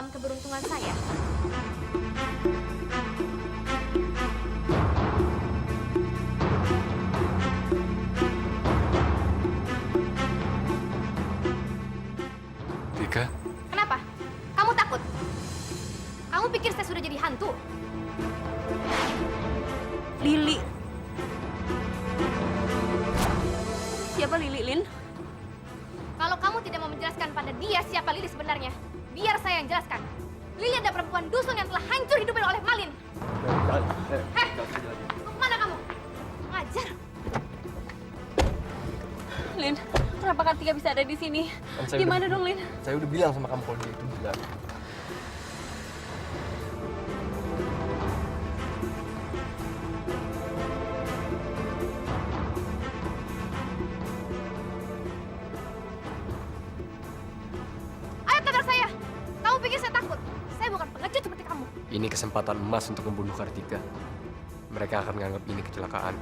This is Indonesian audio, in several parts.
malam keberuntungan saya. Tika, Kenapa? Kamu takut? Kamu pikir saya sudah jadi hantu? Lili. Siapa Lili, Lin? Kalau kamu tidak mau menjelaskan pada dia siapa Lili sebenarnya, biar saya yang jelaskan. Lili adalah perempuan dusun yang telah hancur hidupnya oleh Malin. Heh, mau kemana kamu? Ngajar. Lin, kenapa Kartika bisa ada di sini? Kan saya Gimana udah- dong, Lin? saya udah bilang sama kamu kalau dia itu gila. Ayo tabrak saya. Kamu pikir saya takut? Saya bukan pengecut seperti kamu. Ini kesempatan emas untuk membunuh Kartika. Mereka akan menganggap ini kecelakaan.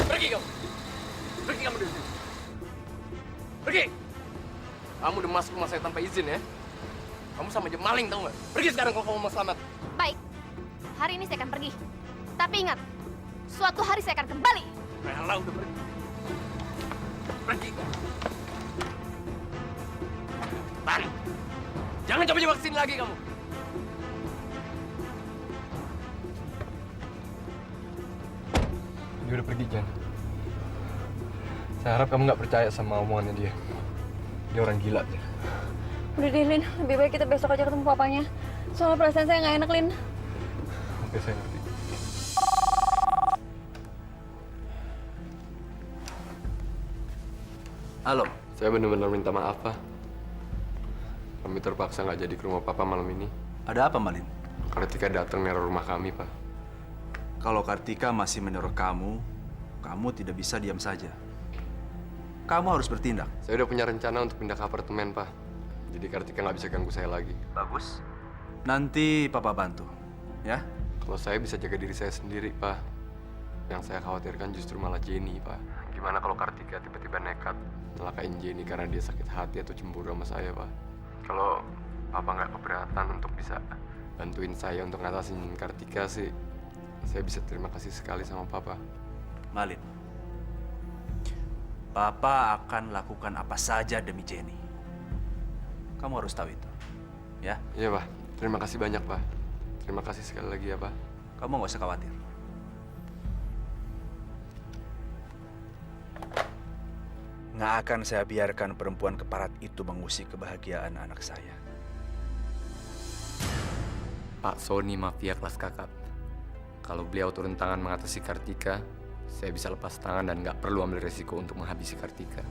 Pergi kamu! Pergi kamu dari sini! Pergi! Kamu udah masuk rumah saya tanpa izin ya? Kamu sama aja maling tau nggak? Pergi sekarang kalau kamu mau selamat. Baik, hari ini saya akan pergi. Tapi ingat, suatu hari saya akan kembali. Rela udah pergi. Pergi kamu. Tarik! Jangan coba-coba kesini lagi kamu. Dia udah pergi, Jan. Saya harap kamu nggak percaya sama omongannya dia. Dia orang gila, Jan. Udah deh, Lin. Lebih baik kita besok aja ketemu papanya. Soalnya perasaan saya nggak enak, Lin. Oke, saya ngerti. Halo, Saya benar-benar minta maaf, Pak. Kami terpaksa nggak jadi ke rumah Papa malam ini. ada apa Malin? Kartika datang neror rumah kami, Pak. Kalau Kartika masih meneror kamu, kamu tidak bisa diam saja. Kamu harus bertindak. Saya udah punya rencana untuk pindah ke apartemen, Pak. Jadi Kartika nggak bisa ganggu saya lagi. Bagus. Nanti Papa bantu, ya? Kalau saya bisa jaga diri saya sendiri, Pak. Yang saya khawatirkan justru malah Jenny, Pak. Gimana kalau Kartika tiba-tiba nekat nyelakain Jenny karena dia sakit hati atau cemburu sama saya, Pak? Kalau Papa nggak keberatan untuk bisa bantuin saya untuk ngatasin Kartika sih, saya bisa terima kasih sekali sama Papa. Malin, Papa akan lakukan apa saja demi Jenny. Kamu harus tahu itu, ya? Iya, Pak. Terima kasih banyak, Pak. Terima kasih sekali lagi ya, Pak. Kamu nggak usah khawatir. Nggak akan saya biarkan perempuan keparat itu mengusik kebahagiaan anak saya. Pak Sony mafia kelas kakap. Kalau beliau turun tangan mengatasi Kartika, saya bisa lepas tangan dan nggak perlu ambil resiko untuk menghabisi Kartika.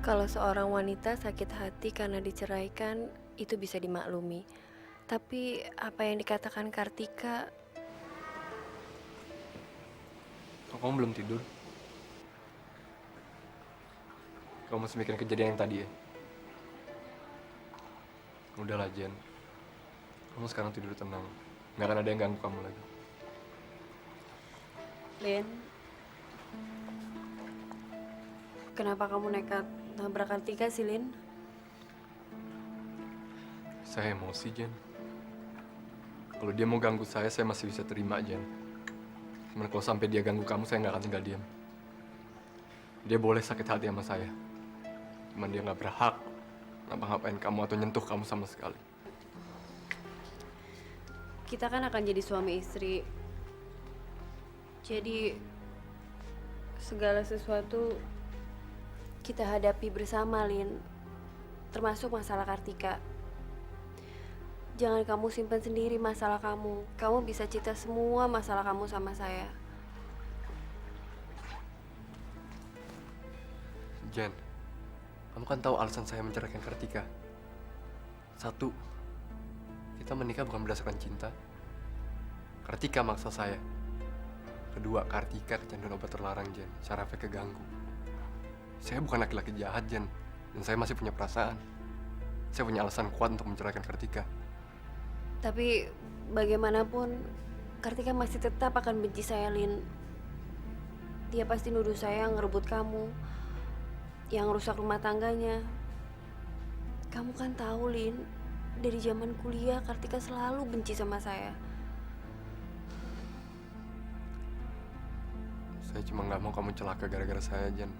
Kalau seorang wanita sakit hati karena diceraikan, itu bisa dimaklumi. Tapi apa yang dikatakan Kartika, Kok kamu belum tidur? Kamu masih mikirin kejadian yang tadi ya? Udahlah, Jen. Kamu sekarang tidur tenang. Nggak akan ada yang ganggu kamu lagi. Lin, kenapa kamu nekat nabrak Kartika sih, Lin? Saya emosi, Jen. Kalau dia mau ganggu saya masih bisa terima, Jen. Cuman kalau sampai dia ganggu kamu, saya nggak akan tinggal diam. Dia boleh sakit hati sama saya. Cuman dia nggak berhak ngapa-ngapain kamu atau nyentuh kamu sama sekali. Kita kan akan jadi suami istri. Jadi segala sesuatu kita hadapi bersama, Lin. Termasuk masalah Kartika. Jangan kamu simpan sendiri masalah kamu. Kamu bisa cerita semua masalah kamu sama saya. Jen, kamu kan tahu alasan saya menceraikan Kartika. Satu, kita menikah bukan berdasarkan cinta. Kartika maksa saya. Kedua, Kartika kecanduan obat terlarang, Jen. Syarafnya keganggu. Saya bukan laki-laki jahat, Jen. Dan saya masih punya perasaan. Saya punya alasan kuat untuk menceraikan Kartika. Tapi bagaimanapun, Kartika masih tetap akan benci saya, Lin. Dia pasti nuduh saya ngerebut kamu, yang rusak rumah tangganya. Kamu kan tahu, Lin, dari zaman kuliah Kartika selalu benci sama saya. Saya cuma nggak mau kamu celaka gara-gara saya, Jen.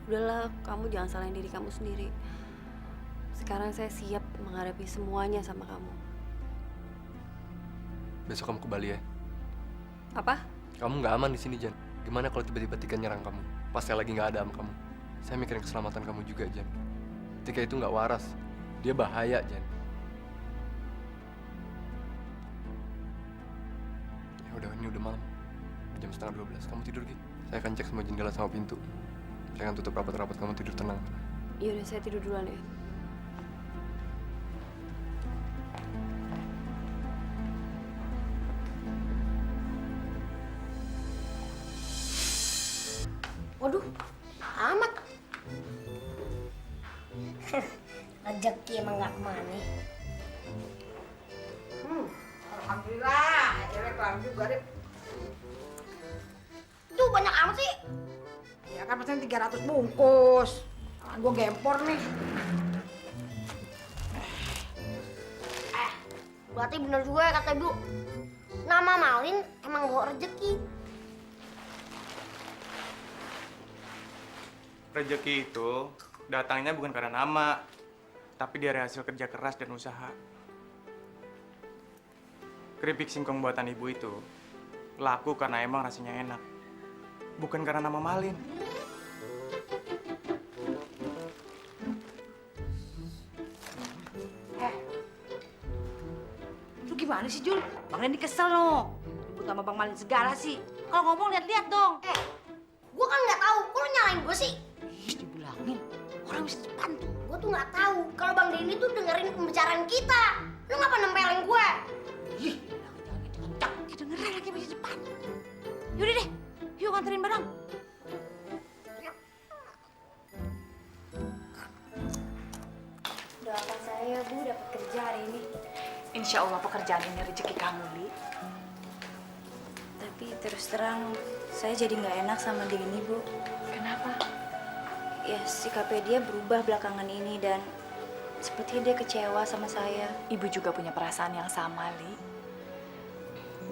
Udahlah, kamu jangan salahin diri kamu sendiri. Sekarang saya siap menghadapi semuanya sama kamu. Besok kamu ke Bali ya. Apa? Kamu nggak aman di sini, Jen. Gimana kalau tiba-tiba Tika nyerang kamu? Pas saya lagi nggak ada sama kamu. Saya mikirin keselamatan kamu juga, Jen. Tika itu nggak waras. Dia bahaya, Jen. Ya udah, ini udah malam. Jam 11:30. Kamu tidur, Ki. Saya akan cek semua jendela sama pintu. Saya akan tutup rapat-rapat, kamu tidur tenang. Yaudah, saya tidur duluan ya. Waduh, amat. Rezeki emang gak kemana. Alhamdulillah, akhirnya kelar juga deh. Itu banyak amat sih. Ya kan pesen 300 bungkus. Tangan gue gempor nih. Berarti bener juga ya kata Ibu. Nama Malin emang bawa rezeki. Rezeki itu datangnya bukan karena nama, tapi dari hasil kerja keras dan usaha. Keripik singkong buatan ibu itu laku karena emang rasanya enak, bukan karena nama Malin. Lu gimana sih, Jul? Bang Randy kesel no. Ribut sama Bang Malin segala sih. Kalau ngomong lihat-lihat dong. Gue kan nggak tahu. Kok lu nyalain gue sih? Ih, dibilangin. Orang bisa depan tuh. Gue tuh nggak tahu kalau Bang Denny tuh dengerin pembicaraan kita. Lu ngapa nempelin gue? Ih, jangan kencang. Kedengeran lagi masih depan. Yaudah deh, yuk nganterin barang. Doakan saya, Bu, dapat kerja hari ini. Insya Allah pekerjaan ini rezeki kamu, Li. Tapi terus terang, saya jadi nggak enak sama Denny, Bu. Kenapa? Ya, sikapnya dia berubah belakangan ini dan sepertinya dia kecewa sama saya. Ibu juga punya perasaan yang sama, Li.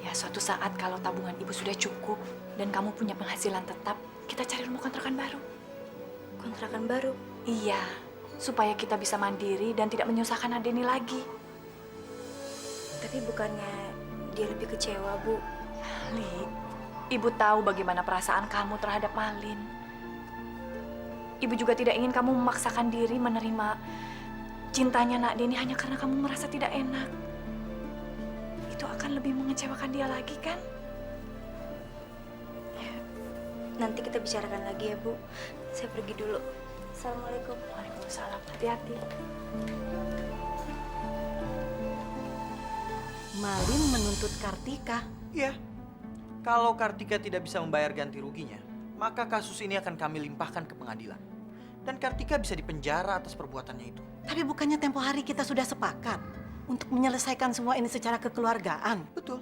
Ya, suatu saat kalau tabungan ibu sudah cukup dan kamu punya penghasilan tetap, kita cari rumah kontrakan baru. Kontrakan baru? Iya, supaya kita bisa mandiri dan tidak menyusahkan Adeni lagi. Tapi bukannya dia lebih kecewa, Bu? Li, ibu tahu bagaimana perasaan kamu terhadap Malin. Ibu juga tidak ingin kamu memaksakan diri menerima cintanya Nak Deni hanya karena kamu merasa tidak enak. Itu akan lebih mengecewakan dia lagi, kan? Nanti kita bicarakan lagi ya, Bu. Saya pergi dulu. Assalamualaikum. Waalaikumsalam. Hati-hati. Malin menuntut Kartika. Iya. Kalau Kartika tidak bisa membayar ganti ruginya, maka kasus ini akan kami limpahkan ke pengadilan. Dan Kartika bisa dipenjara atas perbuatannya itu. Tapi bukannya tempo hari kita sudah sepakat untuk menyelesaikan semua ini secara kekeluargaan? Betul.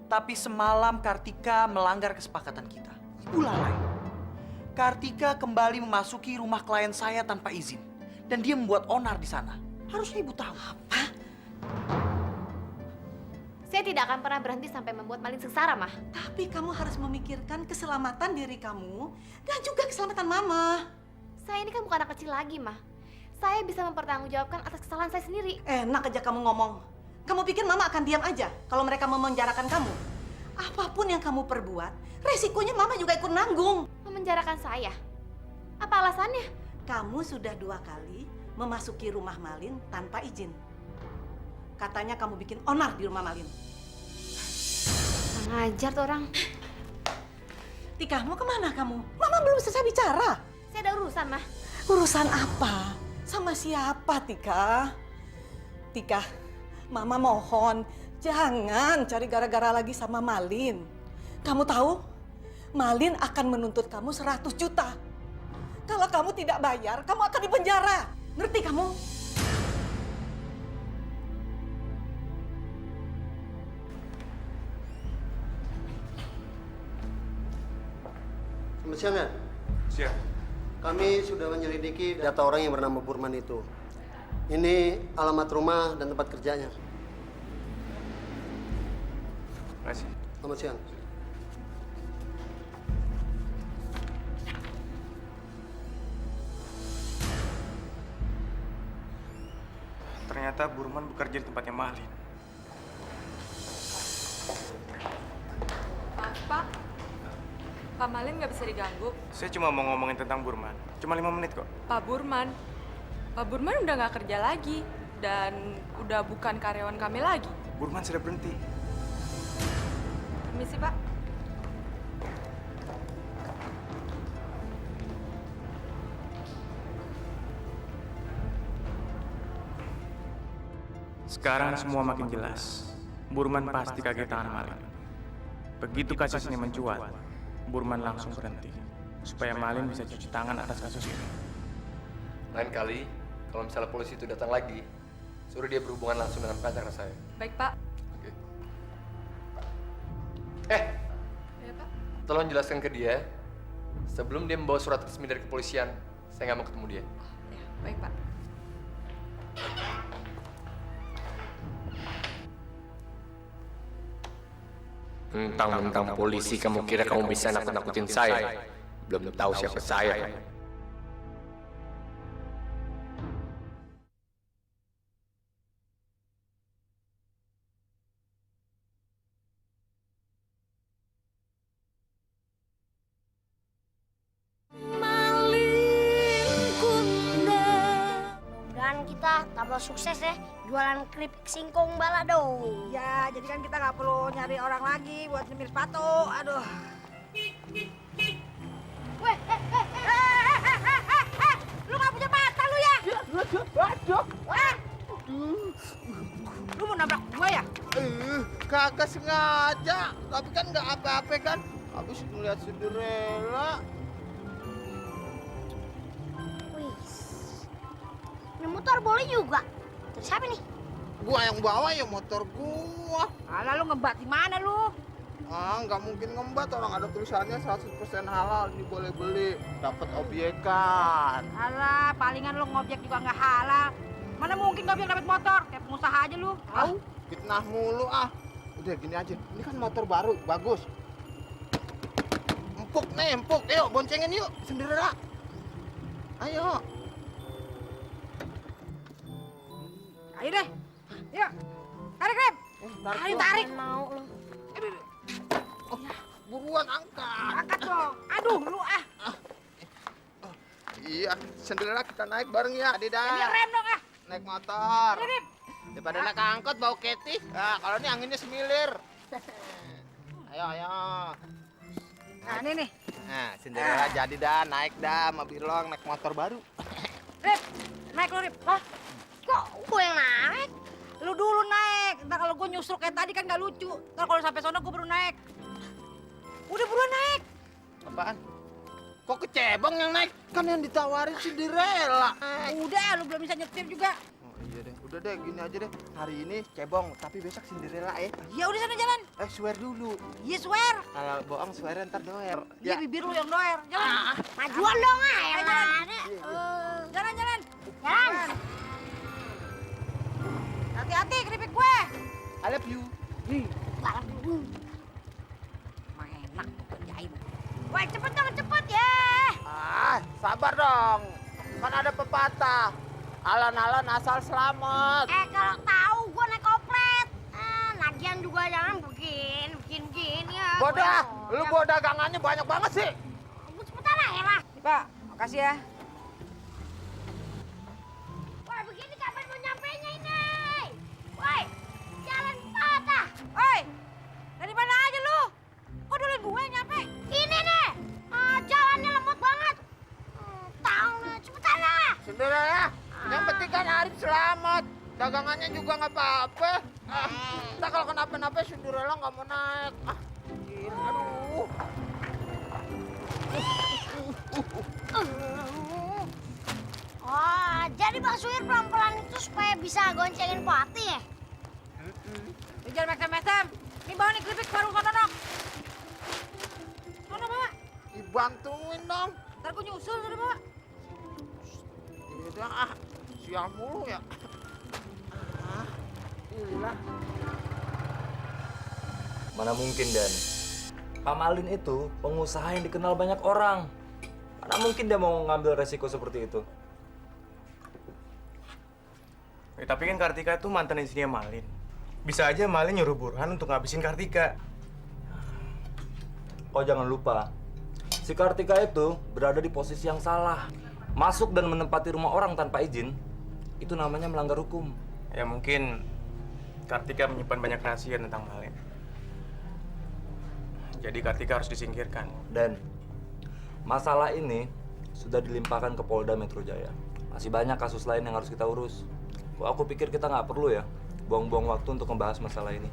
Tapi semalam Kartika melanggar kesepakatan kita. Ibu lalai. Kartika kembali memasuki rumah klien saya tanpa izin. Dan dia membuat onar di sana. Harusnya ibu tahu. Apa? Saya tidak akan pernah berhenti sampai membuat Malin sengsara, Mah. Tapi kamu harus memikirkan keselamatan diri kamu dan juga keselamatan Mama. Saya ini kan bukan anak kecil lagi, Mah. Saya bisa mempertanggungjawabkan atas kesalahan saya sendiri. Enak aja kamu ngomong. Kamu pikir Mama akan diam aja kalau mereka memenjarakan kamu? Apapun yang kamu perbuat, resikonya Mama juga ikut nanggung. Memenjarakan saya? Apa alasannya? Kamu sudah 2 kali memasuki rumah Malin tanpa izin. Katanya kamu bikin onar di rumah Malin. Ngajar tuh orang. Tika, mau kemana kamu? Mama belum selesai bicara. Saya ada urusan, Mah. Urusan apa? Sama siapa, Tika? Tika, Mama mohon, jangan cari gara-gara lagi sama Malin. Kamu tahu, Malin akan menuntut kamu 100 juta. Kalau kamu tidak bayar, kamu akan dipenjara. Ngerti kamu? Selamat siang, ya? Siap. Kami sudah menyelidiki data orang yang bernama Burman itu. Ini alamat rumah dan tempat kerjanya. Terima kasih. Selamat siang. Ternyata Burman bekerja di tempatnya Malin. Pak. Pak Malin nggak bisa diganggu. Saya cuma mau ngomongin tentang Burman. Cuma 5 menit kok. Pak Burman udah nggak kerja lagi dan udah bukan karyawan kami lagi. Burman sudah berhenti. Permisi, Pak. Sekarang semua makin jelas. Burman pasti kaget tangan Malin. Begitu kasus ini mencuat, Burman langsung berhenti. Supaya Malin bisa cuci tangan atas kasus ini. Lain kali, kalau misalnya polisi itu datang lagi, suruh dia berhubungan langsung dengan pacar saya. Baik, Pak. Oke. Ya, Pak. Tolong jelaskan ke dia, sebelum dia membawa surat resmi dari kepolisian, saya nggak mau ketemu dia. Ya, baik, Pak. Mentang-mentang polisi, kamu kira kamu bisa nakut-nakutin saya? Belum tahu siapa saya. Mudah-mudahan kita tambah sukses ya jualan keripik singkong balado. Ya, jadi kan kita nggak perlu nyari orang lagi buat nyemir sepatu. Aduh. Weh, lu nggak punya mata lu ya? Lu mau nabrak gua ya? Kagak sengaja, tapi kan nggak apa-apa kan. Habis ngeliat Cinderella. Wih, ini motor boleh juga. Terus siapa nih? Gua yang bawa ya motor gua. Alah, lu ngebat di mana lu? Ah, nggak mungkin ngembat, orang ada tulisannya 100% halal, ini boleh beli, dapat obyekan. Alah, palingan lu ngobjek juga nggak halal. Mana mungkin ngobjek dapat motor? Kayak pengusaha aja lu. Ah, fitnah mulu ah. Udah gini aja, ini kan motor baru, bagus. Empuk nih, empuk. Yuk, boncengin yuk, Cinderella. Ayo. Ayo deh. Yuk. Tarik, Rep. Ayo tarik. Mau lu. Buruan angkat. Angkat dong. Aduh, lu ah. Iya, Cinderella kita naik bareng ya, Dida. Dia rem dong ah. Naik motor. Ayo, Rep. Daripada naik angkot bau ketih. Nah, kalau ini anginnya semilir. Ayo, ayo. Nah, ini nih. Nah, Cinderella jadi dah, naik dah sama Birlong, naik motor baru. Rip, naik lu Rip. Hah? Kok gue yang naik? Lu dulu naik. Ntar kalau gue nyusul kayak tadi kan nggak lucu. Ntar kalau sampai sono gue baru naik. Udah buruan naik. Apaan? Kok kecebong yang naik? Kan yang ditawarin Cinderella. Udah, lu belum bisa nyetir juga. Oh iya deh, udah deh gini aja deh. Hari ini cebong, tapi besok Cinderella ya. Ya udah sana jalan. Swear dulu. Iya swear. Kalau bohong swear ntar doer. Iya bibir lu yang doer. Jalan. Majuan dong ah, Ayo, yang jalan. ada. Jalan, jalan. Jalan. Hati-hati keripik gue. I love you. Emang enak tuh kerjain. Wah, cepet dong, cepet ya. Sabar dong. Kan ada pepatah. Alon-alon asal selamat. Kalau tahu gue naik koplet. Lagian juga jangan begini ya. Bodoh, lu bawa dagangannya banyak banget sih. Gue cepetan lah ya lah. Pak, makasih ya. Wah, begini kapan mau nyampainya ini? Woi, jalan patah. Oi, dari mana aja lu? Kok duluan gue yang nyampe? Ini nih, jalannya lemot banget. Tahu nih, cepetan lah. Cinderella, yang penting kan Arif selamat. Dagangannya juga nggak apa-apa. Ntar kalau kenapa-napa Cinderella nggak mau naik. Gila, aduh. Oh, jadi Bang Suhir pelan-pelan itu supaya bisa goncengin Pati ya? Lu jangan mesem-mesem. Ini bawa nih keripik baru sono dong. Sono bawa. Dibantuin dong. Ntar gue nyusul sono bawa. Udah siang mulu ya. Gila. Mana mungkin, Dan? Pak Malin itu pengusaha yang dikenal banyak orang. Mana mungkin dia mau ngambil resiko seperti itu? Tapi kan Kartika itu mantan istrinya Malin. Bisa aja Malin nyuruh Burhan untuk ngabisin Kartika. Kau jangan lupa, si Kartika itu berada di posisi yang salah. Masuk dan menempati rumah orang tanpa izin, itu namanya melanggar hukum. Ya mungkin Kartika menyimpan banyak rahasia tentang Malin. Jadi Kartika harus disingkirkan. Dan masalah ini sudah dilimpahkan ke Polda Metro Jaya. Masih banyak kasus lain yang harus kita urus. Aku pikir kita nggak perlu ya buang-buang waktu untuk membahas masalah ini.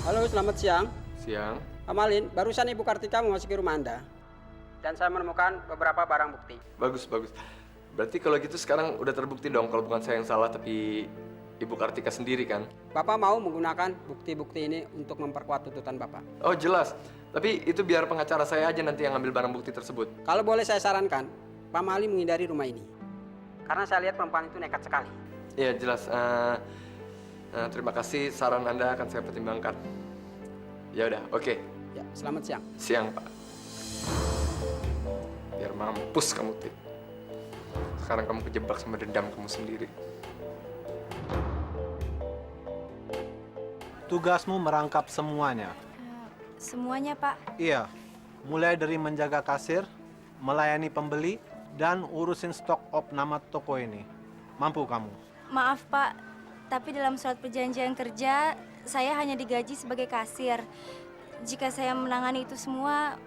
Halo, selamat siang. Siang. Pak Malin, barusan Ibu Kartika memasuki rumah Anda. Dan saya menemukan beberapa barang bukti. Bagus, bagus. Berarti kalau gitu sekarang udah terbukti dong kalau bukan saya yang salah, tapi Ibu Kartika sendiri kan? Bapak mau menggunakan bukti-bukti ini untuk memperkuat tuntutan Bapak? Oh jelas. Tapi itu biar pengacara saya aja nanti yang ngambil barang bukti tersebut. Kalau boleh saya sarankan, Pak Malin menghindari rumah ini. Karena saya lihat perempuan itu nekat sekali. Iya jelas. Terima kasih, saran Anda akan saya pertimbangkan. Ya udah, oke. Ya, selamat siang. Siang, Pak. Biar mampus kamu, Tik. Sekarang kamu kejebak sama dendam kamu sendiri. Tugasmu merangkap semuanya. Semuanya, Pak. Iya, mulai dari menjaga kasir, melayani pembeli, dan urusin stok nama toko ini. Mampu kamu? Maaf, Pak. Tapi dalam surat perjanjian kerja, saya hanya digaji sebagai kasir. Jika saya menangani itu semua,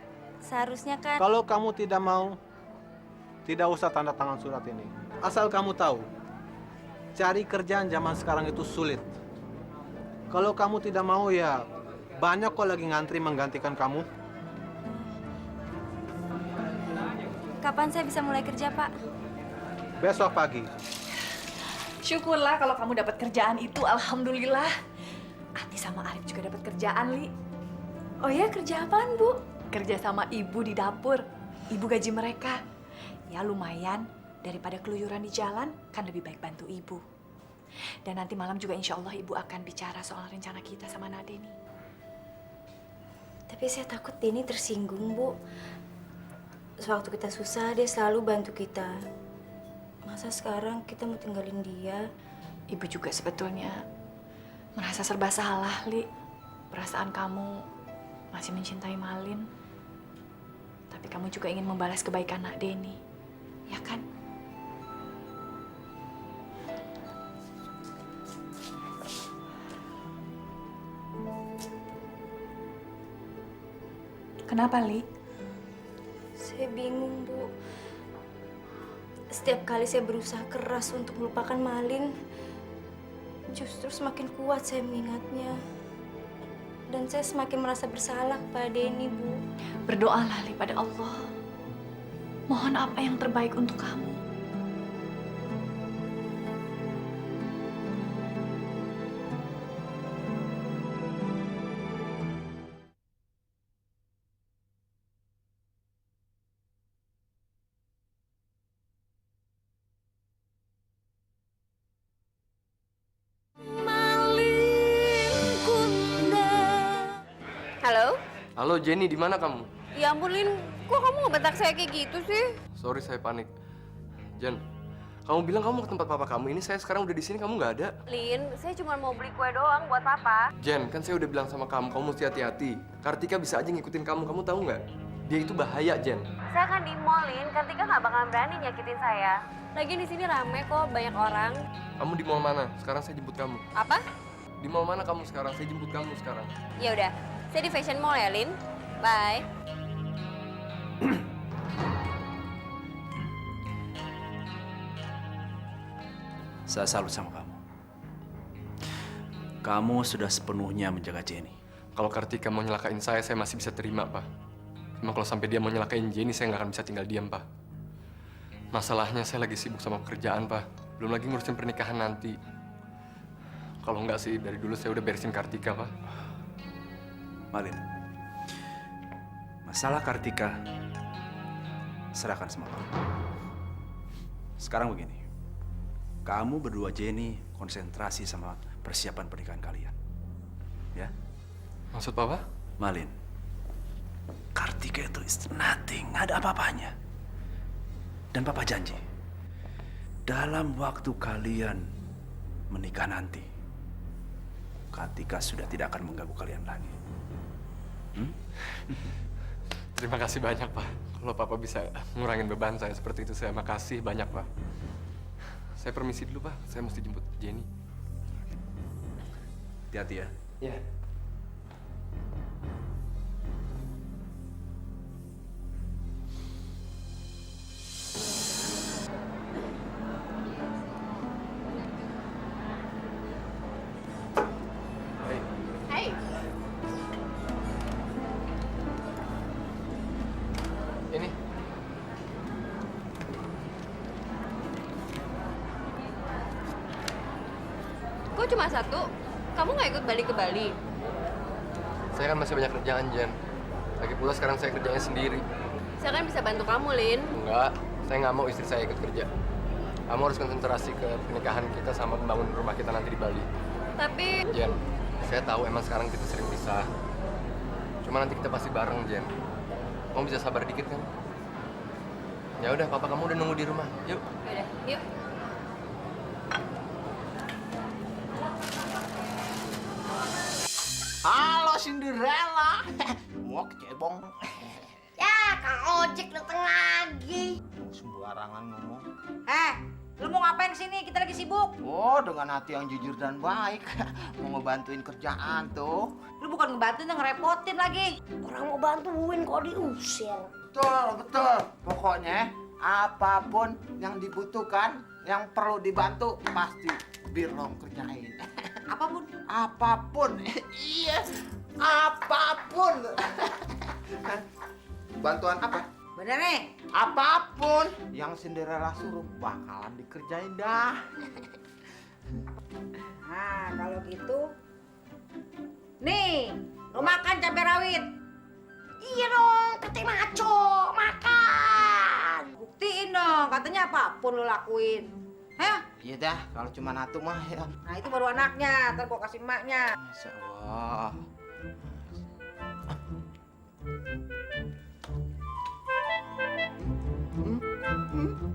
Seharusnya kan... Kalau kamu tidak mau, tidak usah tanda tangan surat ini. Asal kamu tahu, cari kerjaan zaman sekarang itu sulit. Kalau kamu tidak mau ya, banyak kok lagi ngantri menggantikan kamu. Kapan saya bisa mulai kerja, Pak? Besok pagi. Syukurlah kalau kamu dapat kerjaan itu, alhamdulillah. Ati sama Arif juga dapat kerjaan, Li. Oh ya, kerja apaan, Bu? Kerja sama ibu di dapur. Ibu gaji mereka. Ya lumayan, daripada keluyuran di jalan, kan lebih baik bantu ibu. Dan nanti malam juga insya Allah ibu akan bicara soal rencana kita sama Nadeni. Tapi saya takut Denny tersinggung, Bu. Sewaktu kita susah, dia selalu bantu kita. Masa sekarang kita mau tinggalin dia? Ibu juga sebetulnya merasa serba salah, Li. Perasaan kamu masih mencintai Malin. Tapi kamu juga ingin membalas kebaikan Nak Denny. Ya kan? Kenapa, Li? Saya bingung, Bu. Setiap kali saya berusaha keras untuk melupakan Malin, justru semakin kuat saya mengingatnya. Dan saya semakin merasa bersalah kepada Denny, Bu. Berdoalah, Li, pada Allah. Mohon apa yang terbaik untuk kamu. Halo? Halo Jenny, di mana kamu? Ya ampun, Lin. Kok kamu ngebentak saya kayak gitu sih? Sorry, saya panik. Jen, kamu bilang kamu mau ke tempat papa kamu. Ini saya sekarang udah di sini, kamu nggak ada. Lin, saya cuma mau beli kue doang buat papa. Jen, kan saya udah bilang sama kamu mesti hati-hati. Kartika bisa aja ngikutin kamu tahu nggak? Dia itu bahaya, Jen. Saya kan di mall, Lin. Kartika nggak bakalan berani nyakitin saya. Lagian di sini rame kok, banyak orang. Kamu di mall mana? Sekarang saya jemput kamu. Apa? Di mall mana kamu sekarang? Saya jemput kamu sekarang. Ya udah, saya di Fashion Mall ya, Lin. Bye. Saya salut sama kamu. Kamu sudah sepenuhnya menjaga Jenny. Kalau Kartika mau nyelakain saya masih bisa terima, Pak. Cuma kalau sampai dia mau nyelakain Jenny, saya nggak akan bisa tinggal diam, Pak. Masalahnya saya lagi sibuk sama pekerjaan, Pak. Belum lagi ngurusin pernikahan nanti. Kalau nggak sih, dari dulu saya udah beresin Kartika, Pak. Malin, masalah Kartika serahkan sama kamu. Sekarang begini, kamu berdua Jenny konsentrasi sama persiapan pernikahan kalian. Ya? Maksud Papa? Malin, Kartika itu is nothing, nggak ada apa-apanya. Dan Papa janji, dalam waktu kalian menikah nanti, Kartika sudah tidak akan mengganggu kalian lagi. Terima kasih banyak, Pak. Kalau Papa bisa ngurangin beban saya seperti itu, saya makasih banyak, Pak. Saya permisi dulu, Pak. Saya mesti jemput Jenny. Hati-hati ya. Iya. Hai. Ini. Kok cuma satu? Kamu nggak ikut balik ke Bali? Saya kan masih banyak kerjaan, Jen. Lagi pula sekarang saya kerjanya sendiri. Saya kan bisa bantu kamu, Lin. Enggak, saya nggak mau istri saya ikut kerja. Kamu harus konsentrasi ke pernikahan kita sama membangun rumah kita nanti di Bali. Tapi... Jen, saya tahu emang sekarang kita sering pisah. Cuma nanti kita pasti bareng, Jen. Kamu bisa sabar dikit kan? Ya udah, papa kamu udah nunggu di rumah. Yuk. Yaudah, yuk. Halo Cinderella. Mau kecebong. Ya, Kang Ojek datang lagi. Sembarangan ngomong. Lu mau ngapain sini? Kita lagi sibuk. Oh, dengan hati yang jujur dan baik. Mau ngebantuin kerjaan tuh. Lu bukan ngebantuin, ngerepotin lagi. Orang mau bantuin kok diusir. Betul. Pokoknya apapun yang dibutuhkan, yang perlu dibantu, pasti Birlong kerjain. Apapun? Apapun. Iya, apapun. Bantuan apa? Bener nih? Apapun yang Cinderella suruh bakalan dikerjain dah. Nah, kalau gitu, nih, lu makan cabai rawit. Iya dong, katanya maco, makan. Buktiin dong, katanya apapun lu lakuin. Hah? Iya dah, kalau cuma satu mah ya. Nah, itu baru anaknya, ntar gua kasih emaknya. Masya Allah.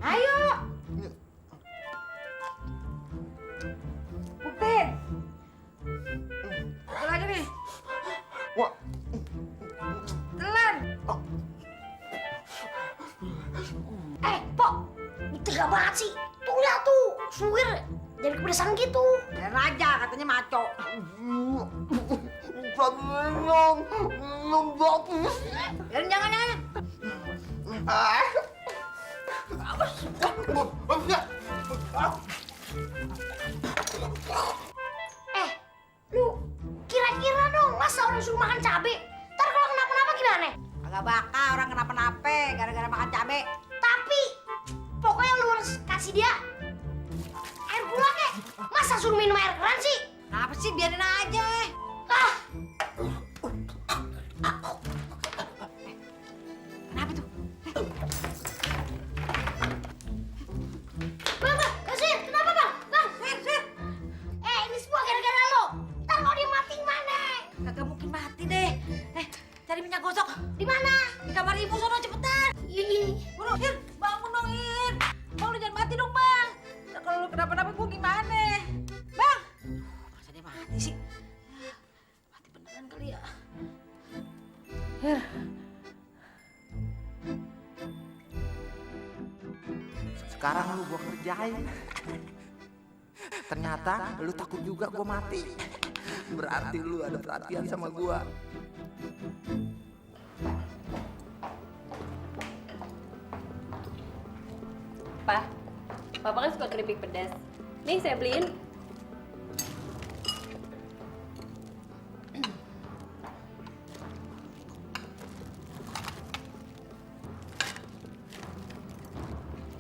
Ayo. Buktiin. Satu lagi nih. Wah. Telan. Pok, ini tega banget sih. Tuh lihat tuh, suwir. Jadi kepedesan gitu. Dan aja, katanya maco. Jangan. Lu kira-kira dong, masa orang suruh makan cabe? Ntar kalau kenapa-napa gimana? Agak bakal orang kenapa-napa gara-gara makan cabe. Tapi pokoknya lu harus kasih dia air gula kek. Masa suruh minum air keran sih? Kenapa sih, biarin aja. Kenapa tuh? Bang, Sir, kenapa bang? Bang, Sir. Ini semua gara-gara lo. Ntar kalau dia mati gimana? Kagak mungkin mati deh. Cari minyak gosok. Di mana? Di kamar ibu sono, cepetan. Ini. Buru, Ir, bangun dong, Ir. Bang, lu jangan mati dong, Bang. Ntar kalau lu kenapa-napa gua gimana? Bang. Masa dia mati sih? Mati beneran kali ya. Sekarang lu gua kerjain. Ternyata lu takut juga gua mati. Berarti lu ada perhatian sama gua. Pak, Papa kan suka keripik pedas. Nih saya beliin.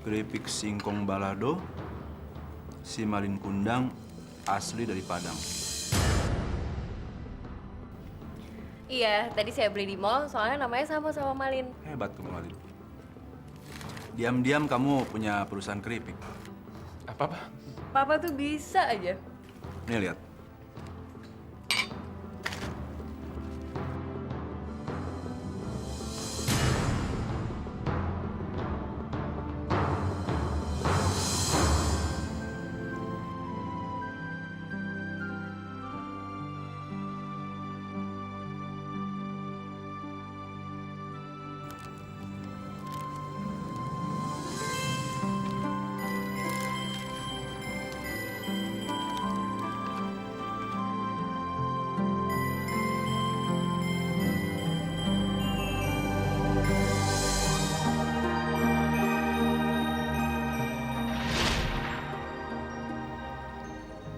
Keripik singkong balado, si Malin Kundang asli dari Padang. Iya, tadi saya beli di mall, soalnya namanya sama Malin. Hebat kamu, Malin. Diam-diam kamu punya perusahaan keripik. Apa, Pak? Papa tuh bisa aja. Nih, lihat.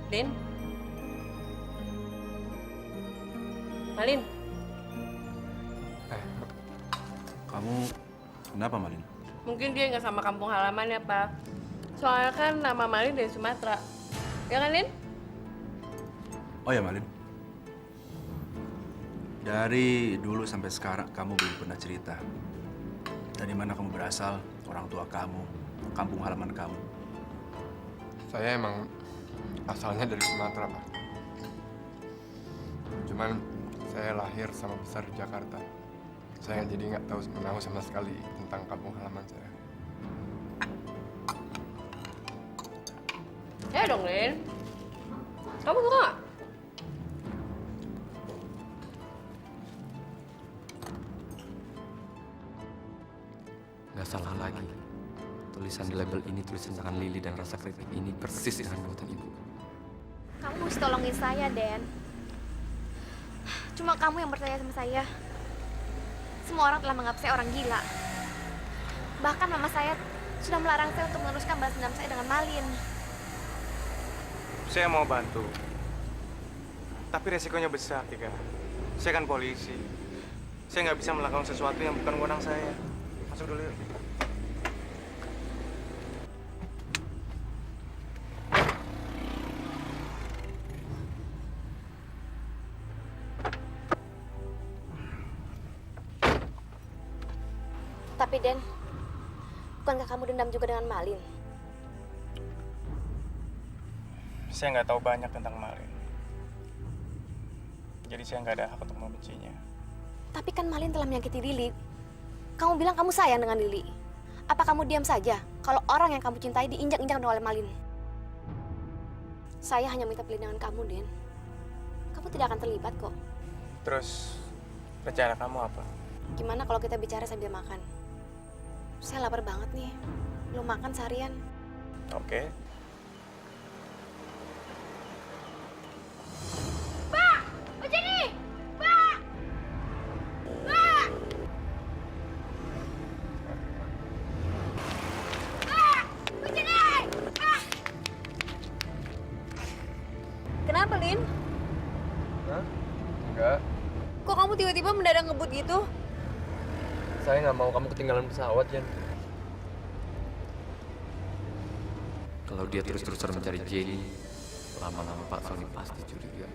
Lin? Malin? Kamu kenapa, Malin? Mungkin dia nggak sama kampung halaman ya, Pak. Soalnya kan nama Malin dari Sumatera. Ya kan, Lin? Oh ya, Malin. Dari dulu sampai sekarang kamu belum pernah cerita. Dari mana kamu berasal, orang tua kamu, kampung halaman kamu. Saya emang asalnya dari Sumatera, Pak. Cuman saya lahir sama besar di Jakarta. Saya jadi nggak tahu sama sekali tentang kampung halaman saya. Ya dong, Lin. Kamu suka nggak? Nggak salah lagi. Tulisan di label ini tulisan tangan Lili dan rasa kritik ini persis dengan buatan ibu. Kamu mesti tolongin saya, Den. Cuma kamu yang percaya sama saya. Semua orang telah menganggap saya orang gila. Bahkan mama saya sudah melarang saya untuk meneruskan balas dendam saya dengan Malin. Saya mau bantu. Tapi resikonya besar, Tika. Saya kan polisi. Saya nggak bisa melakukan sesuatu yang bukan wewenang saya. Masuk dulu yuk. Tapi Den, bukankah kamu dendam juga dengan Malin? Saya nggak tahu banyak tentang Malin. Jadi saya nggak ada hak untuk membencinya. Tapi kan Malin telah menyakiti Lili. Kamu bilang kamu sayang dengan Lili. Apa kamu diam saja kalau orang yang kamu cintai diinjak-injak oleh Malin? Saya hanya minta perlindungan kamu, Den. Kamu tidak akan terlibat kok. Terus, rencana kamu apa? Gimana kalau kita bicara sambil makan? Saya lapar banget nih. Belum makan seharian. Oke. Mbak! Mbak Jenny! Mbak! Mbak! Mbak! Mbak Jenny! Mbak! Kenapa, Lin? Hah? Enggak. Kok kamu tiba-tiba mendadak ngebut gitu? Saya nggak mau kamu ketinggalan pesawat, Jan. Kalau dia terus-terusan mencari Jenny, lama-lama Pak Sony pasti curiga.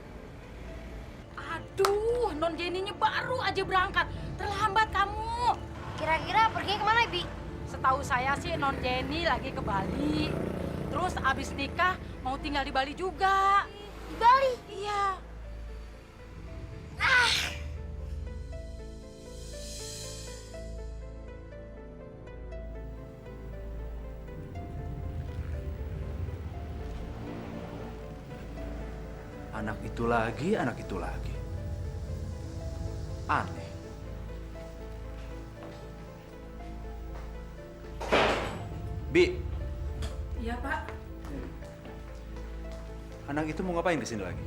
Aduh, Non Jenny-nya baru aja berangkat. Terlambat kamu. Kira-kira pergi kemana, Bi? Setahu saya sih Non Jenny lagi ke Bali. Terus abis nikah mau tinggal di Bali juga. Di Bali? Iya. Anak itu lagi, anak itu lagi. Aneh. Bi, Iya, Pak. anak itu mau ngapain kesini lagi?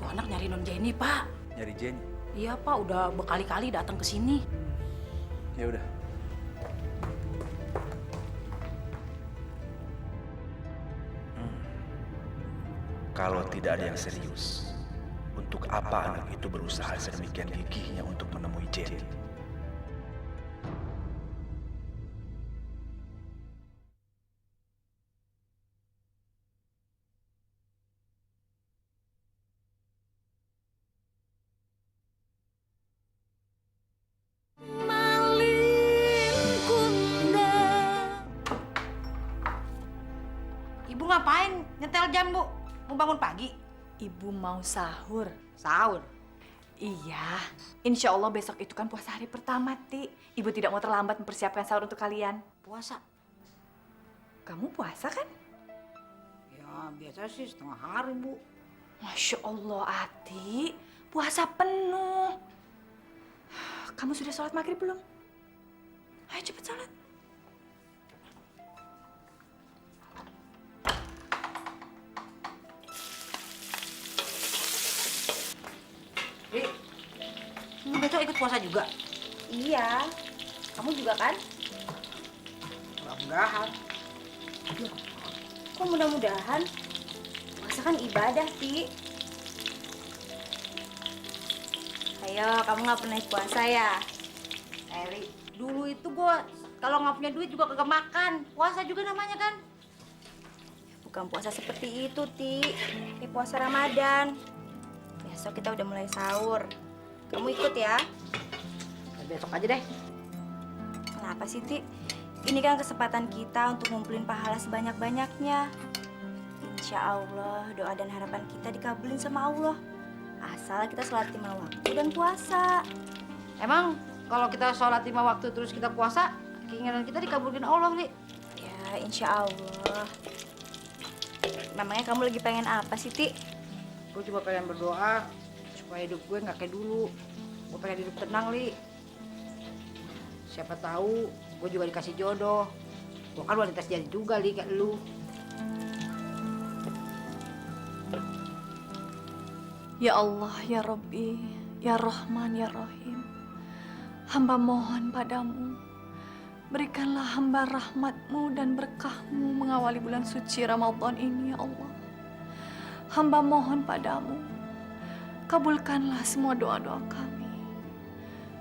Tuh anak nyari Non Jenny, Pak. Nyari Jenny. Iya, Pak. Udah berkali-kali datang ke sini. Ya udah. Kalau tidak ada yang serius, untuk apa anak itu berusaha sedemikian gigihnya untuk menemui Jenny? Ibu ngapain nyetel jam, Bu? Mau bangun pagi? Ibu mau sahur. Sahur? Iya. Insya Allah besok itu kan puasa hari pertama, Ti. Ibu tidak mau terlambat mempersiapkan sahur untuk kalian. Puasa? Kamu puasa kan? Ya, biasa sih setengah hari, Bu. Masya Allah, Ati. Puasa penuh. Kamu sudah sholat maghrib belum? Ayo cepet sholat. Ri, lu besok ikut puasa juga? Iya. Kamu juga kan? Mudah-mudahan. Kok mudah-mudahan? Puasa kan ibadah, Ti. Ayo, kamu nggak pernah puasa ya? Ri, dulu itu gua kalau nggak punya duit juga kagak makan. Puasa juga namanya kan? Bukan puasa seperti itu, Ti. Ini puasa Ramadan. Besok kita udah mulai sahur. Kamu ikut ya? Besok aja deh. Kenapa sih, Ti? Ini kan kesempatan kita untuk ngumpulin pahala sebanyak-banyaknya. Insya Allah, doa dan harapan kita dikabulin sama Allah. Asal kita sholat 5 waktu dan puasa. Emang kalau kita sholat 5 waktu terus kita puasa, keinginan kita dikabulin Allah, Li? Ya, insya Allah. Namanya kamu lagi pengen apa sih, Ti? Gue cuma pengen berdoa supaya hidup gue nggak kayak dulu. Gue pengen hidup tenang, Li. Siapa tahu gue juga dikasih jodoh. Gua kan wanita sejati juga, Li, kayak lu. Ya Allah, ya Rabbi, ya Rahman, ya Rahim. Hamba mohon padamu, berikanlah hamba rahmat-Mu dan berkah-Mu mengawali bulan suci Ramadan ini, ya Allah. Hamba mohon padamu, kabulkanlah semua doa-doa kami.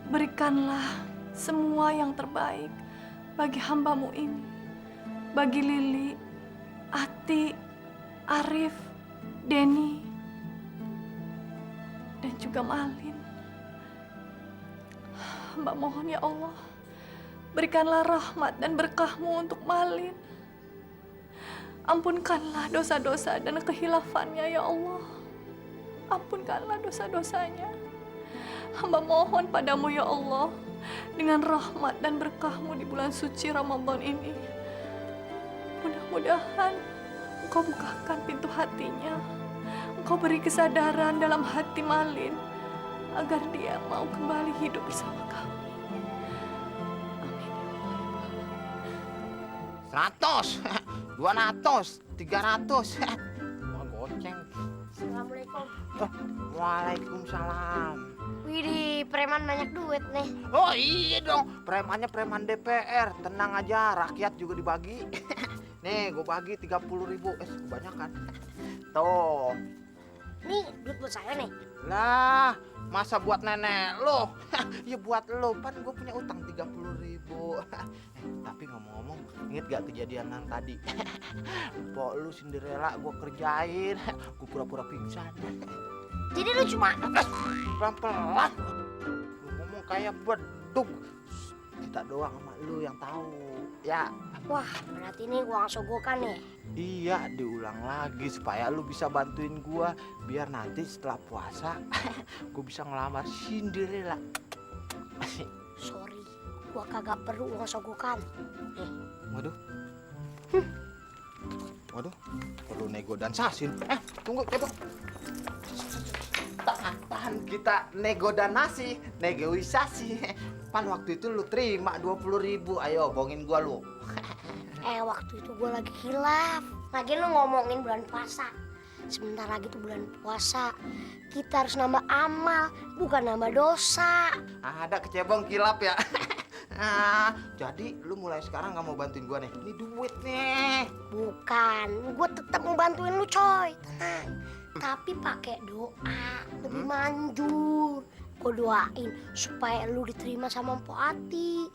Berikanlah semua yang terbaik bagi hamba-Mu ini, bagi Lili, Ati, Arif, Denny, dan juga Malin. Hamba mohon ya Allah, berikanlah rahmat dan berkah-Mu untuk Malin. Ampunkanlah dosa-dosa dan kehilafannya ya Allah. Ampunkanlah dosa-dosanya. Hamba mohon padamu ya Allah, dengan rahmat dan berkah-Mu di bulan suci Ramadan ini, mudah-mudahan Engkau bukakan pintu hatinya. Engkau beri kesadaran dalam hati Malin agar dia mau kembali hidup bersama kami. 100, 200, 300. Wah, goceng. Assalamualaikum. Waalaikumsalam. Widih, preman banyak duit nih. Oh iya dong, premannya preman DPR. Tenang aja, rakyat juga dibagi. Nih, gue bagi 30.000. Kebanyakan. Tuh. Nih, duit buat saya nih. Lah, masa buat nenek lo? Ya buat lo, pan gue punya utang 30.000. Tapi ngomong-ngomong, inget gak kejadian yang tadi? Pok lu Cinderella gue kerjain, gue pura-pura pingsan. Jadi lu cuma pelan-pelan. Lu ngomong kayak bedug. Kita doang sama lu yang tahu. Ya. Wah, berarti ini gua sogokan nih. Iya, diulang lagi supaya lu bisa bantuin gua biar nanti setelah puasa gua bisa ngelamar Cinderella. Sorry, gua kagak perlu uang sogokan. Nih. Waduh. Waduh, perlu nego dan sasin. Tunggu, coba. Tahan kita nego dan nasi, negosiasi. Pan waktu itu lu terima 20.000. Ayo, bohongin gua lu. Waktu itu gue lagi hilaf. Lagi lu ngomongin bulan puasa. Sebentar lagi tuh bulan puasa. Kita harus nambah amal, bukan nambah dosa. Ada kecebong kilap ya. Jadi lu mulai sekarang gak mau bantuin gua nih. Ini duit nih. Bukan, gue tetap mau bantuin lu coy. Tenang. Tapi pakai doa, lebih manjur. Gue doain supaya lu diterima sama Mpok Ati.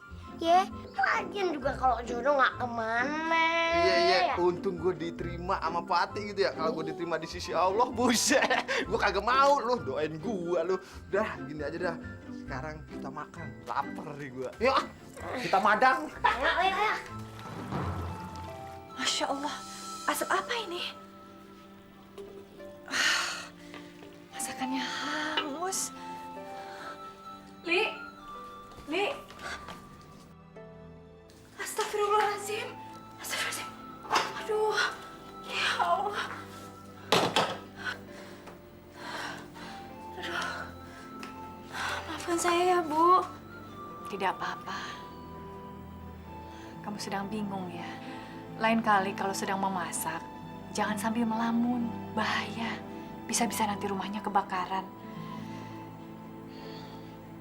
Ya, lagian juga kalau jodoh nggak kemana. Iya, untung gue diterima sama Pak Ati gitu ya. Kalau gue diterima di sisi Allah, buset, gue kagak mau. Lu doain gue, lu. Udah, gini aja dah. Sekarang kita makan, lapar nih gue. Yuk, kita madang. Ayo. Masya Allah, asap apa ini? Masakannya hangus. Li. Astagfirullahaladzim. Aduh, ya Allah. Maafkan saya ya, Bu. Tidak apa-apa. Kamu sedang bingung ya? Lain kali kalau sedang memasak, jangan sambil melamun. Bahaya. Bisa-bisa nanti rumahnya kebakaran.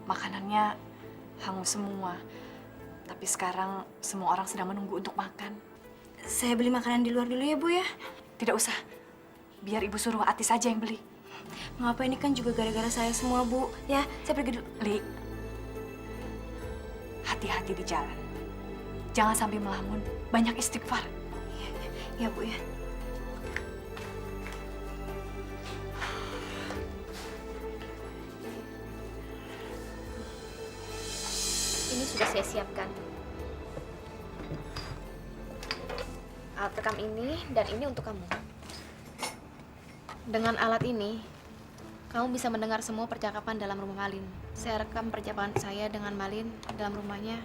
Makanannya hangus semua. Tapi sekarang semua orang sedang menunggu untuk makan. Saya beli makanan di luar dulu ya, Bu ya? Tidak usah. Biar Ibu suruh Ati saja yang beli. Mengapa ini kan juga gara-gara saya semua, Bu. Ya, saya pergi dulu. Li, hati-hati di jalan. Jangan sampai melamun. Banyak istighfar. Ya, Bu ya. Ini sudah saya siapkan. Alat rekam ini dan ini untuk kamu. Dengan alat ini, kamu bisa mendengar semua percakapan dalam rumah Malin. Saya rekam percakapan saya dengan Malin dalam rumahnya.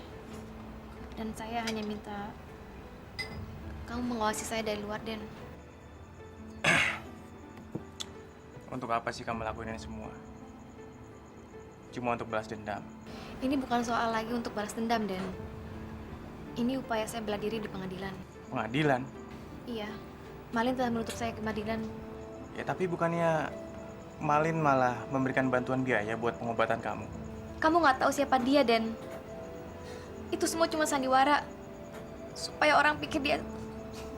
Dan saya hanya minta kamu mengawasi saya dari luar, Den. Untuk apa sih kamu lakuin ini semua? Cuma untuk balas dendam? Ini bukan soal lagi untuk balas dendam, Den. Ini upaya saya bela diri di pengadilan. Pengadilan? Iya, Malin telah menuntut saya ke pengadilan. Ya tapi bukannya Malin malah memberikan bantuan biaya buat pengobatan kamu. Kamu nggak tahu siapa dia, Den. Itu semua cuma sandiwara. Supaya orang pikir dia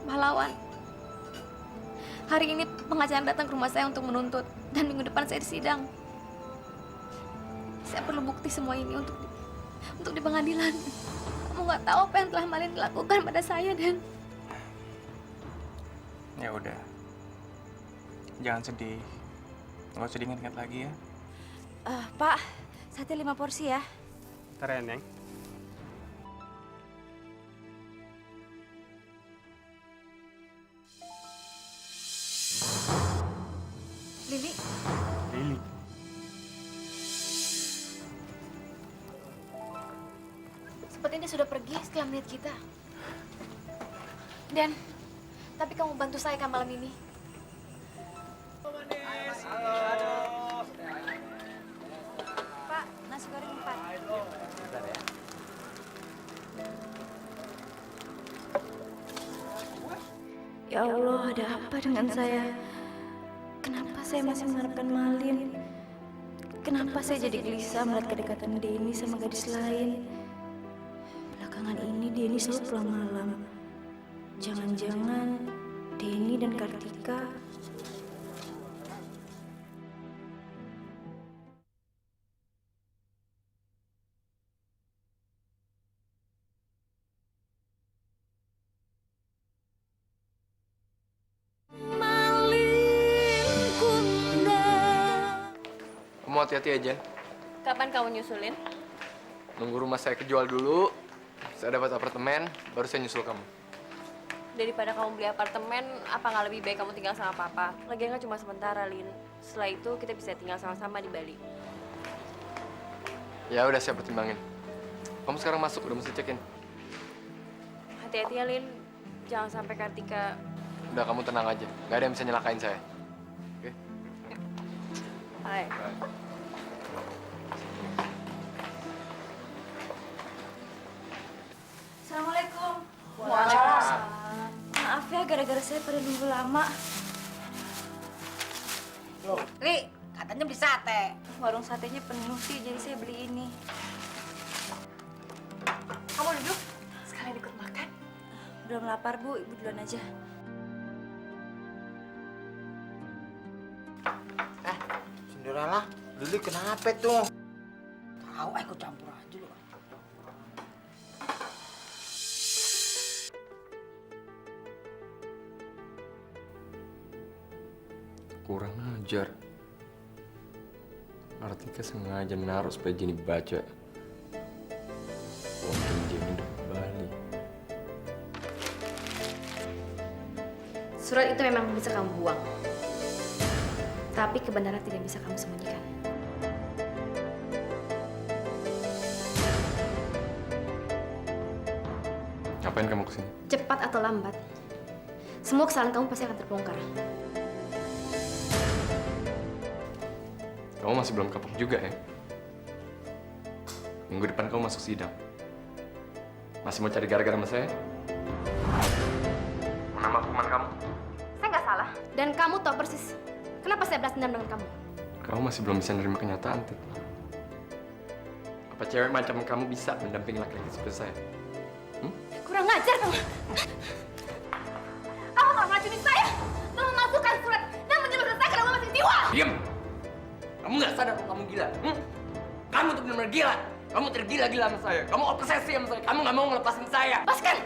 pahlawan. Hari ini pengacara datang ke rumah saya untuk menuntut. Dan minggu depan saya disidang. Saya perlu bukti semua ini untuk di pengadilan. Kamu nggak tahu apa yang telah Malin lakukan pada saya, Den. Ya udah. Jangan sedih. Nggak usah diingat-ingat lagi ya. Pak, sate 5 porsi ya. Teren, Neng. Lili, Lili. sepertinya dia sudah pergi setelah melihat kita. Dan, tapi kamu bantu saya kan malam ini. Pak, nasi goreng 4. Bentar ya. Ya Allah, ada apa dengan saya? Kenapa saya masih mengharapkan Malin? Kenapa saya jadi gelisah melihat kedekatan Denny sama gadis lain? Belakangan ini Denny selalu pulang malam. Jangan-jangan Denny dan Kartika. Kamu hati-hati aja. Kapan kamu nyusulin? Nunggu rumah saya kejual dulu. Saya dapat apartemen, baru saya nyusul kamu. Daripada kamu beli apartemen, apa nggak lebih baik kamu tinggal sama papa? Lagian kan cuma sementara, Lin. Setelah itu kita bisa tinggal sama-sama di Bali. Ya udah, saya pertimbangin. Kamu sekarang masuk, udah mesti check-in. Hati-hati ya, Lin. Jangan sampai Kartika. Udah, kamu tenang aja. Nggak ada yang bisa nyelakain saya. Oke? Hai. Assalamualaikum. Waalaikumsalam. Maaf ya, gara-gara saya pada nunggu lama. Li, katanya beli sate. Warung satenya penuh sih, jadi saya beli ini. Kamu duduk, sekalian ikut makan. Belum lapar, Bu. Ibu duluan aja. Cinderella, Lili kenapa tuh? Tahu, aku campur aja lu. Kurang ajar. Kartika sengaja naruh supaya Jenny baca. Mungkin Jenny udah kembali. Surat itu memang bisa kamu buang. Tapi kebenaran tidak bisa kamu sembunyikan. Ngapain kamu kesini? Cepat atau lambat, semua kesalahan kamu pasti akan terbongkar. Kamu masih belum kapok juga ya? Minggu depan kamu masuk sidang. Masih mau cari gara-gara sama saya? Mau nambah hukuman kamu? Saya nggak salah. Dan kamu tahu persis kenapa saya balas dendam dengan kamu. Kamu masih belum bisa nerima kenyataan, Tit. Apa cewek macam kamu bisa mendampingi laki-laki seperti saya? Kurang ngajar kamu. Kamu telah meracuni saya. Telah memasukkan surat dan menyebabkan saya ke rumah sakit jiwa. Diam! Kamu nggak sadar kalau kamu gila? Kamu tuh benar-benar gila. Kamu tergila-gila sama saya. Kamu obsesi sama saya. Kamu nggak mau ngelepasin saya. Lepaskan!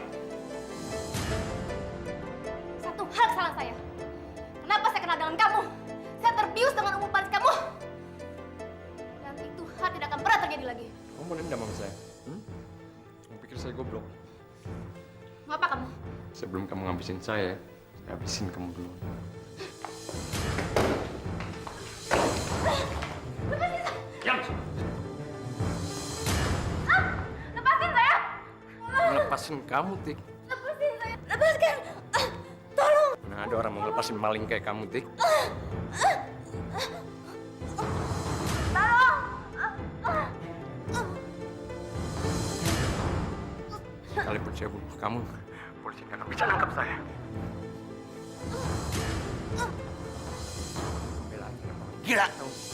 Satu hal kesalahan saya. Kenapa saya kenal dengan kamu? Saya terbius dengan umum paris kamu. Dan itu hal tidak akan pernah terjadi lagi. Kamu mau dendam sama saya? Kamu pikir saya goblok? Ngapa kamu? Sebelum kamu ngabisin saya habisin kamu dulu. Diam! Lepasin saya! Ngelepasin kamu, Tik. Lepasin saya! Lepaskan! Tolong! Nah, ada orang mau ngelepasin maling kayak kamu, Tik. Sekalipun saya bunuh kamu, polisi nggak akan bisa nangkap saya. Bella, gila kamu.